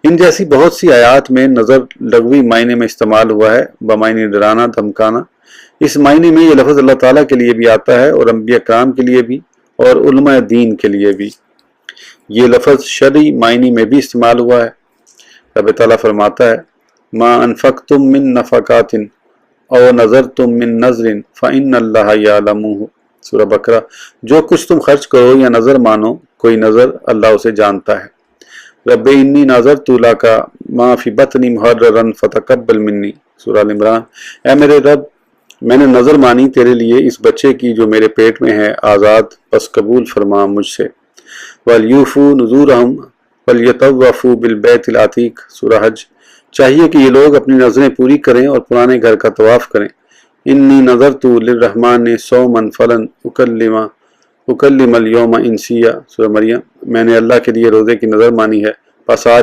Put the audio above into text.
ان جیسی بہت سی آیات میں نظر لغوی معنی میں استعمال ہوا ہے، بمعنی ڈرانا دھمکانا۔ اس معنی میں یہ لفظ اللہ تعالیٰ کے لیے بھی آتا ہے اور انبیاء کرام کے لیے بھی اور علماء دین کے لیے بھی۔ یہ لفظ شرعی معنی میں بھی استعمال ہوا ہے۔ رب تعالیٰ فرماتا ہے ما انفقتم من نفقات او نظرتم من نظر فإن اللہ یعلمہ، سورہ بقرہ۔ جو کچھ تم خرچ کرو یا نظر مانو، کوئی نظر اللہ اسے جانتا ہے۔ رب انی نظرت لک ما فی بطنی محررا فتقبل منی، سورہ ال عمران۔ اے میرے رب، میں نے نظر مانی تیرے لیے اس بچے کی جو میرے پیٹ میں ہے آزاد، پس قبول فرما مجھ سے۔ وَلْيُوفُوا نُذُورَهُمْ وَلْيَطَوَّفُوا بِالْبَيْتِ الْعَتِيقِ، سورہ حج۔ چاہیے کہ یہ لوگ اپنی نظریں پوری کریں اور پرانے گھر کا طواف کریں۔ انی نظرت للرحمن صوما فلن اکلم اليوم انسیا، سورہ مریم۔ میں نے اللہ کے لیے روزے کی نظر مانی ہے، پس آج